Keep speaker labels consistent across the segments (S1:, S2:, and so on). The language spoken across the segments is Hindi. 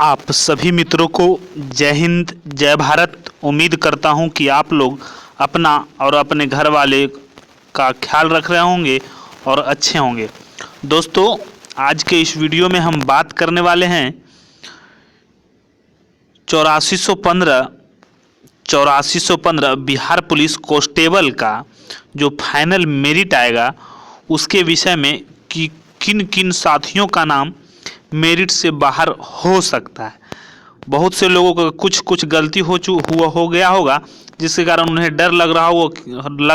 S1: आप सभी मित्रों को जय हिंद जय भारत। उम्मीद करता हूं कि आप लोग अपना और अपने घर वाले का ख्याल रख रहे होंगे और अच्छे होंगे। दोस्तों, आज के इस वीडियो में हम बात करने वाले हैं 8415 बिहार पुलिस कांस्टेबल का जो फाइनल मेरिट आएगा उसके विषय में कि किन किन साथियों का नाम मेरिट से बाहर हो सकता है। बहुत से लोगों का कुछ गलती हो गया होगा, जिसके कारण उन्हें डर लग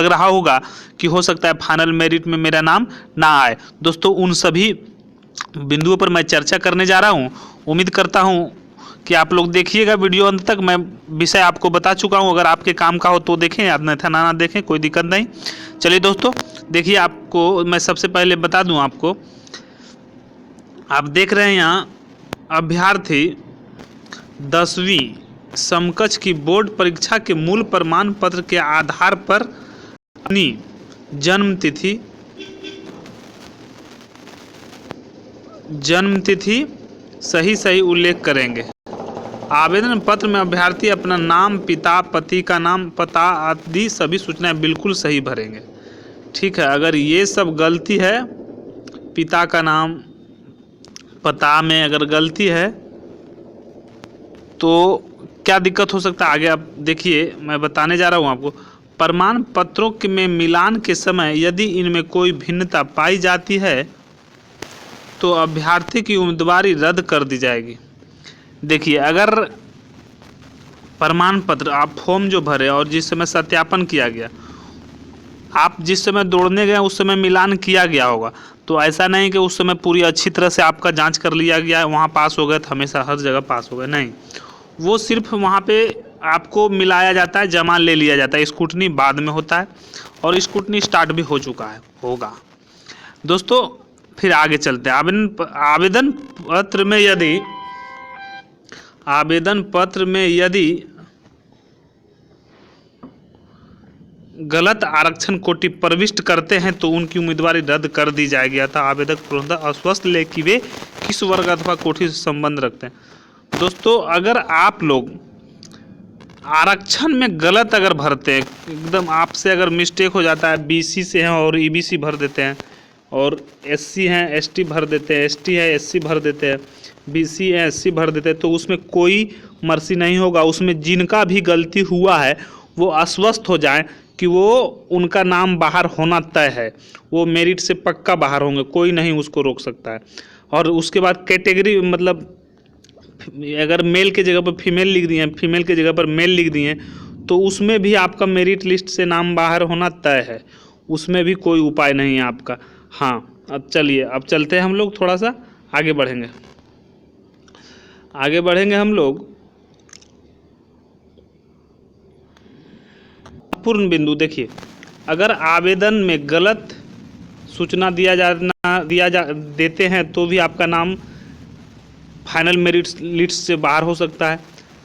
S1: रहा होगा कि हो सकता है फाइनल मेरिट में मेरा नाम ना आए। दोस्तों, उन सभी बिंदुओं पर मैं चर्चा करने जा रहा हूं। उम्मीद करता हूं कि आप लोग देखिएगा वीडियो अंत तक। मैं विषय आपको बता चुका हूं, अगर आपके काम का हो तो देखें, अन्यथा ना देखें, कोई दिक्कत नहीं। चलिए दोस्तों, देखिए, आपको मैं सबसे पहले बता दूं, आपको आप देख रहे हैं यहाँ अभ्यर्थी 10वीं समकक्ष की बोर्ड परीक्षा के मूल प्रमाण पत्र के आधार पर अपनी जन्म तिथि सही उल्लेख करेंगे। आवेदन पत्र में अभ्यर्थी अपना नाम, पिता पति का नाम, पता आदि सभी सूचनाएं बिल्कुल सही भरेंगे। ठीक है, अगर ये सब गलती है, पिता का नाम, पता में अगर गलती है तो क्या दिक्कत हो सकता है, आगे आप देखिए, मैं बताने जा रहा हूँ आपको। प्रमाण पत्रों में मिलान के समय यदि इनमें कोई भिन्नता पाई जाती है तो अभ्यर्थी की उम्मीदवारी रद्द कर दी जाएगी। देखिए, अगर प्रमाण पत्र आप फॉर्म जो भरे और जिस समय सत्यापन किया गया, आप जिस समय दौड़ने गए उस समय मिलान किया गया होगा, तो ऐसा नहीं कि उस समय पूरी अच्छी तरह से आपका जांच कर लिया गया, वहाँ पास हो गए तो हमेशा हर जगह पास हो गए, नहीं। वो सिर्फ वहाँ पे आपको मिलाया जाता है, जमा ले लिया जाता है। स्क्रूटनी बाद में होता है और स्क्रूटनी स्टार्ट भी हो चुका है होगा। दोस्तों, फिर आगे चलते हैं। आवेदन पत्र में यदि गलत आरक्षण कोटि प्रविष्ट करते हैं तो उनकी उम्मीदवारी रद्द कर दी जाएगी। अतः आवेदक पूर्णतः अस्वस्थ ले कि वे किस वर्ग अथवा कोटि से संबंध रखते हैं। दोस्तों, अगर आप लोग आरक्षण में गलत अगर भरते हैं, एकदम आपसे अगर मिस्टेक हो जाता है, बीसी से हैं और ईबीसी भर देते हैं, और एससी हैं एसटी भर देते हैं, एसटी है एससी भर देते हैं, बीसी है एससी भर देते हैं, तो उसमें कोई मर्सी नहीं होगा। उसमें जिनका भी गलती हुआ है वो आश्वस्त हो जाएं कि वो उनका नाम बाहर होना तय है, वो मेरिट से पक्का बाहर होंगे, कोई नहीं उसको रोक सकता है। और उसके बाद कैटेगरी, मतलब अगर मेल के जगह पर फीमेल लिख दिए, फीमेल के जगह पर मेल लिख दिए, तो उसमें भी आपका मेरिट लिस्ट से नाम बाहर होना तय है, उसमें भी कोई उपाय नहीं है आपका। हाँ, अब चलिए, अब चलते हैं हम लोग, थोड़ा सा आगे बढ़ेंगे हम लोग। पूर्ण बिंदु देखिए, अगर आवेदन में गलत सूचना देते हैं तो भी आपका नाम फाइनल मेरिट लिस्ट से बाहर हो सकता है।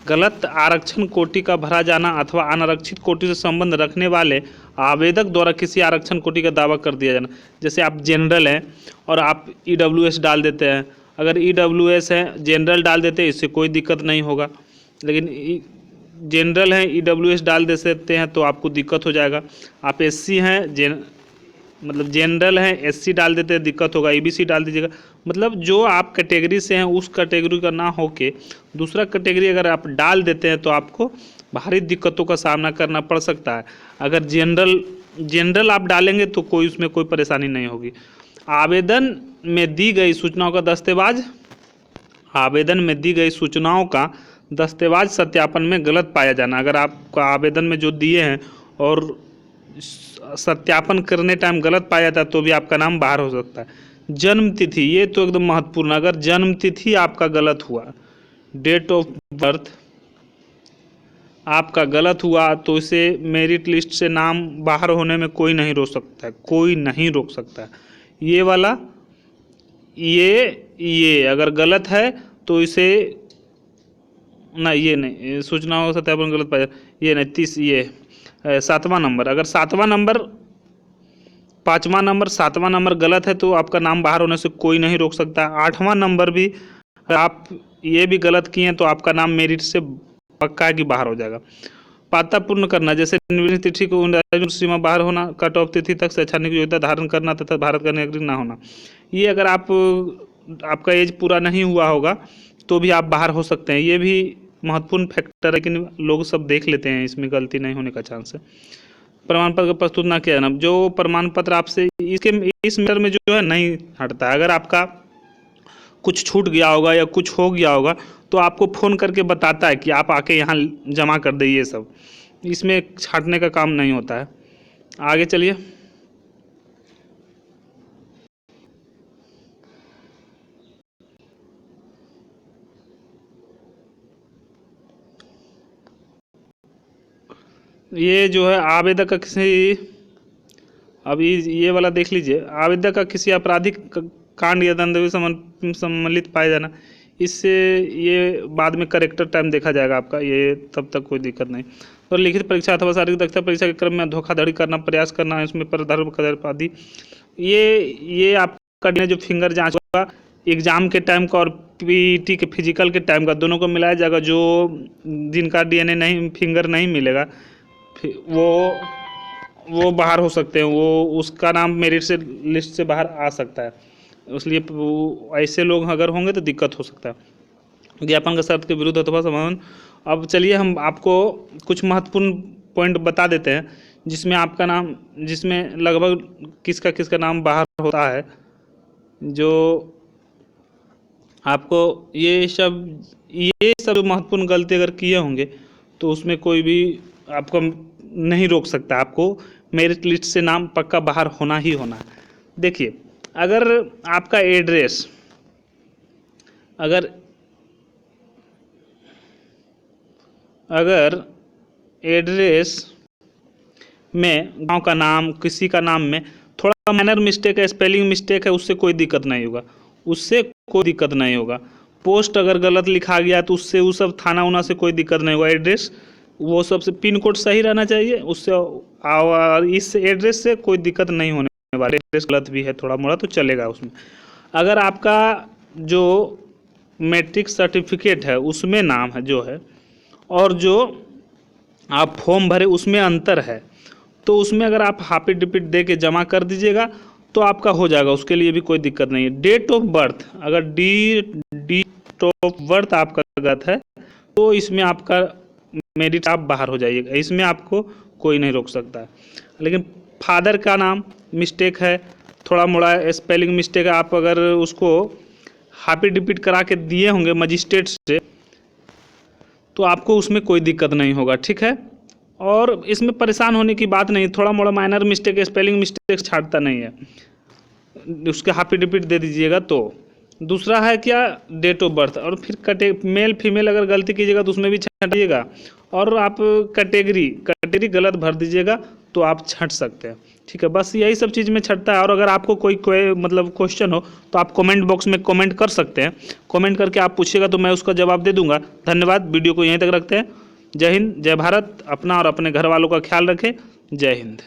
S1: गलत आरक्षण कोटि का भरा जाना अथवा अनारक्षित कोटि से संबंध रखने वाले आवेदक द्वारा किसी आरक्षण कोटि का दावा कर दिया जाना। जैसे आप जनरल हैं और आप ईडब्ल्यूएस डाल देते हैं, अगर ईडब्ल्यूएस है जनरल डाल देते हैं, इससे कोई दिक्कत नहीं होगा। लेकिन जनरल हैं ईडब्ल्यूएस डाल दे सकते हैं तो आपको दिक्कत हो जाएगा। आप एससी हैं, मतलब जनरल हैं, एससी डाल देते हैं, दिक्कत होगा। ईबीसी डाल दीजिएगा, मतलब जो आप कैटेगरी से हैं उस कैटेगरी का ना होके दूसरा कैटेगरी अगर आप डाल देते हैं तो आपको भारी दिक्कतों का सामना करना पड़ सकता है। अगर जनरल आप डालेंगे तो कोई उसमें कोई परेशानी नहीं होगी। आवेदन में दी गई सूचनाओं का दस्तावेज सत्यापन में गलत पाया जाना। अगर आपका आवेदन में जो दिए हैं और सत्यापन करने टाइम गलत पाया जाता है तो भी आपका नाम बाहर हो सकता है। जन्म तिथि, ये तो एकदम महत्वपूर्ण। अगर जन्म तिथि आपका गलत हुआ, डेट ऑफ बर्थ आपका गलत हुआ, तो इसे मेरिट लिस्ट से नाम बाहर होने में कोई नहीं रोक सकता है, कोई नहीं रोक सकता है। ये वाला ये अगर गलत है तो इसे ना, ये नहीं, सूचनाओं का सत्यापन गलत पाया, ये नहीं। 7वां नंबर, अगर 7वां नंबर, 5वां नंबर, 7वां नंबर गलत है तो आपका नाम बाहर होने से कोई नहीं रोक सकता। 8वां नंबर भी अगर आप ये भी गलत किए हैं तो आपका नाम मेरिट से पक्का है कि बाहर हो जाएगा। पात्रता पूर्ण करना, जैसे निर्वाचन तिथि को राज्य सीमा बाहर होना, कट ऑफ तिथि तक शैक्षणिक योग्यता धारण करना तथा भारत का नागरिक ना होना। ये अगर आपका एज पूरा नहीं हुआ होगा तो भी आप बाहर हो सकते हैं। ये भी महत्वपूर्ण फैक्टर है, लेकिन लोग सब देख लेते हैं, इसमें गलती नहीं होने का चांस है। प्रमाण पत्र प्रस्तुत ना किया जाना, जो प्रमाण पत्र आपसे इस मैटर में जो है नहीं हटता है। अगर आपका कुछ छूट गया होगा या कुछ हो गया होगा तो आपको फ़ोन करके बताता है कि आप आके यहाँ जमा कर दे, ये सब इसमें छांटने का काम नहीं होता है। आगे चलिए। ये जो है आवेदक का किसी, अभी ये वाला देख लीजिए, आवेदक का किसी आपराधिक कांड या दंड में सम्मिलित पाया जाना, इससे ये बाद में करेक्टर टाइम देखा जाएगा आपका, ये तब तक कोई दिक्कत नहीं। और लिखित परीक्षा अथवा शारीरिक दक्षता परीक्षा के क्रम में धोखाधड़ी करना, प्रयास करना, इसमें परधर्म कदर्प आदि, ये आपका जो फिंगर जांच होगा एग्जाम के टाइम का और पीटी के फिजिकल के टाइम का, दोनों को मिलाया जाएगा। जो जिनका डीएनए नहीं, फिंगर नहीं मिलेगा, वो बाहर हो सकते हैं, वो उसका नाम मेरिट से लिस्ट से बाहर आ सकता है। इसलिए ऐसे लोग अगर होंगे तो दिक्कत हो सकता है। ज्ञापन का शर्त के विरुद्ध अथवा समाधान। अब चलिए हम आपको कुछ महत्वपूर्ण पॉइंट बता देते हैं जिसमें आपका नाम, जिसमें लगभग किसका किसका नाम बाहर होता है। जो आपको ये सब महत्वपूर्ण गलती अगर किए होंगे तो उसमें कोई भी आपको नहीं रोक सकता, आपको मेरिट लिस्ट से नाम पक्का बाहर होना ही होना है। देखिए, अगर आपका एड्रेस, अगर एड्रेस में गांव का नाम, किसी का नाम में थोड़ा माइनर मिस्टेक है, स्पेलिंग मिस्टेक है, उससे कोई दिक्कत नहीं होगा, उससे कोई दिक्कत नहीं होगा। पोस्ट अगर गलत लिखा गया तो उससे वो सब थाना उना से कोई दिक्कत नहीं होगा। एड्रेस वो सबसे पिन कोड सही रहना चाहिए, उससे और इस एड्रेस से कोई दिक्कत नहीं होने वाली। एड्रेस गलत भी है थोड़ा मोड़ा तो चलेगा उसमें। अगर आपका जो मैट्रिक सर्टिफिकेट है उसमें नाम है जो है, और जो आप फॉर्म भरे उसमें अंतर है, तो उसमें अगर आप हाफी डिपिट दे के जमा कर दीजिएगा तो आपका हो जाएगा, उसके लिए भी कोई दिक्कत नहीं है। डेट ऑफ बर्थ, अगर डेट ऑफ बर्थ आपका गलत है तो इसमें आपका मेरिट आप बाहर हो जाइएगा, इसमें आपको कोई नहीं रोक सकता है। लेकिन फादर का नाम मिस्टेक है, थोड़ा मोड़ा स्पेलिंग मिस्टेक है, आप अगर उसको हाफी डिपिट करा के दिए होंगे मजिस्ट्रेट से तो आपको उसमें कोई दिक्कत नहीं होगा, ठीक है। और इसमें परेशान होने की बात नहीं, थोड़ा मोड़ा माइनर मिस्टेक, स्पेलिंग मिस्टेक छाटता नहीं है, उसके हाफी डिपिट दे दीजिएगा। तो दूसरा है क्या, डेट ऑफ बर्थ, और फिर मेल फीमेल अगर गलती कीजिएगा तो उसमें भी छाटिएगा, और आप कैटेगरी गलत भर दीजिएगा तो आप छट सकते हैं, ठीक है। बस यही सब चीज़ में छटता है। और अगर आपको कोई मतलब क्वेश्चन हो तो आप कमेंट बॉक्स में कमेंट कर सकते हैं, कमेंट करके आप पूछिएगा तो मैं उसका जवाब दे दूंगा। धन्यवाद, वीडियो को यहीं तक रखते हैं। जय हिंद, जय भारत। अपना और अपने घर वालों का ख्याल रखें। जय हिंद।